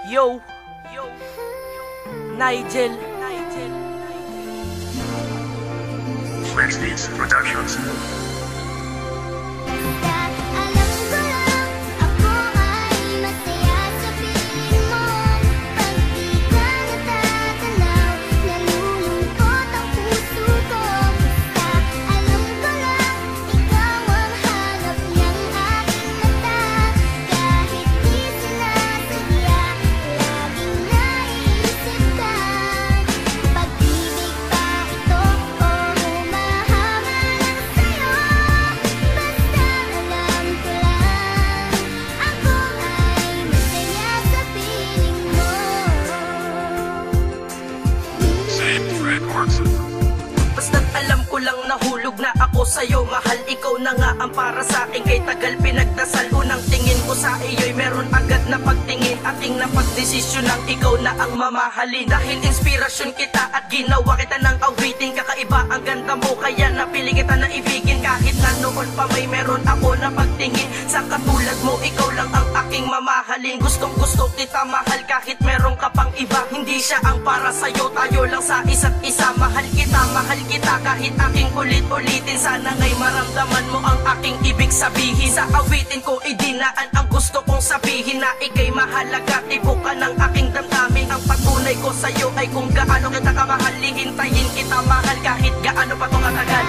Yo, Nigel. Flex Beats Productions. Basta't alam ko lang nahulog na ako sa'yo. Mahal, ikaw na nga ang para sa'kin. Kay tagal pinagdasal, unang tingin ko sa iyo'y meron agad na pagtingin. Aking napagdesisyon lang ikaw na ang mamahalin. Dahil inspirasyon kita at ginawa kita ng awitin. Kakaiba ang ganda mo, kaya napili kita na ibigin. Kahit na noon pa may meron ako na pagtingin. Sa katulad mo, ikaw lang ang aking mamahalin. Gustong gusto kita mahal kahit meron ka pang iba. Hindi siya ang para sa'yo, tayo lang sa isa't isa. Mahal kita kahit aking ulit-ulitin. Sana nga'y maramdaman mo ang aking ibig sabihin. Sa awitin ko idinaan ang gusto kong sabihin. Na ika'y mahalaga, tibok ka ng aking damdamin. Ang patunay ko sa'yo ay kung gaano kita kamahal. Hihintayin kita mahal kahit gaano pa to katagal.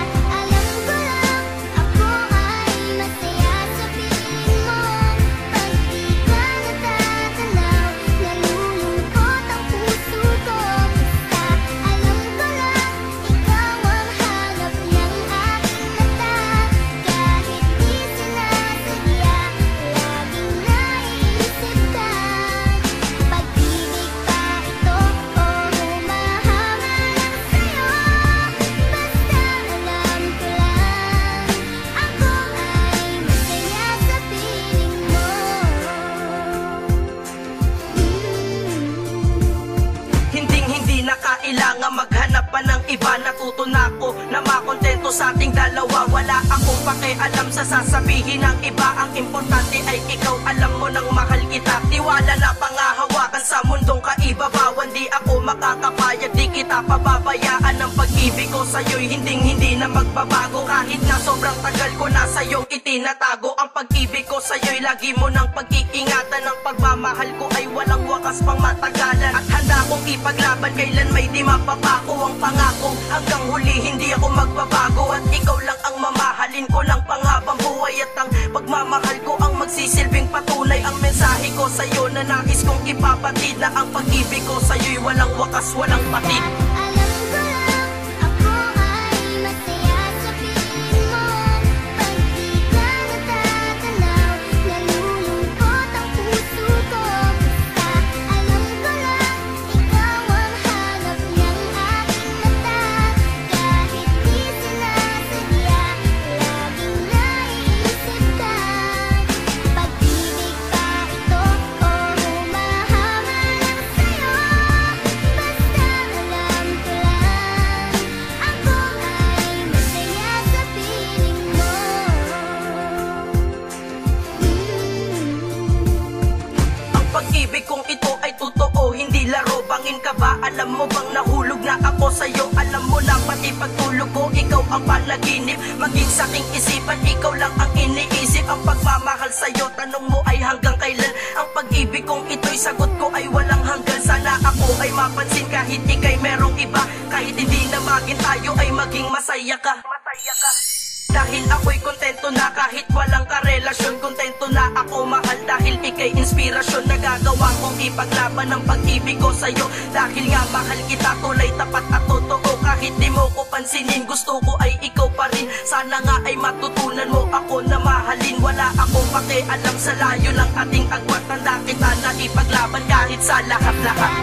Kailangan maghanap pa ng iba. Natuto na ako na makontento sa ating dalawa. Wala akong pakialam sa sasabihin ng iba. Ang importante ay ikaw, alam mo nang mahal kita. Tiwala na pangahawakan sa mundong kaibabawan. Di ako makakapayag, di kita pababayaan. Ang pag-ibig ko sa'yo'y hindi na magbabago. Kahit na sobrang tagal ko na sa'yong itinatago. Ang pag-ibig ko sa'yo'y lagi mo nang pag-iingatan. Ang pagmamahal ko ay walang wakas pang matagalan. At handa kong ipaglaban kailan may di mapapako ang pangako. Hanggang huli hindi ako magbabago. At ikaw lang ang mamahalin ko lang panghabang buhay. At ang pagmamahal ko ang magsisilbing patunay. Ang mensahe ko sa'yo na nais kong ipapatid. Na ang pag-ibig ko sa'yo'y walang wakas, walang patid. Pag-ibig kong ito ay totoo, hindi laro. Bangin ka ba? Alam mo bang nahulog na ako sa'yo? Alam mo na pati pagtulog ko, ikaw ang panaginip. Maging sa aking isipan, ikaw lang ang iniisip. Ang pagmamahal sa'yo, tanong mo ay hanggang kailan? Ang pag-ibig kong ito'y sagot ko ay walang hanggan. Sana ako ay mapansin kahit ika'y merong iba. Kahit hindi na maging tayo ay maging masaya ka. Dahil ako'y kontento na kahit walang karelasyon. Kontento na ako mahal dahil ika'y inspirasyon. Nagagawa kong ipaglaban ang pag-ibig ko sa'yo. Dahil nga mahal kita, tulay, tapat at totoo. Kahit di mo ko pansinin, gusto ko ay ikaw pa rin. Sana nga ay matutunan mo ako na mahalin. Wala akong pakialam sa layo ng ating agwat. Tanda kita na ipaglaban kahit sa lahat-lahat.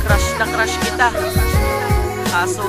crush na crush kita. Kaso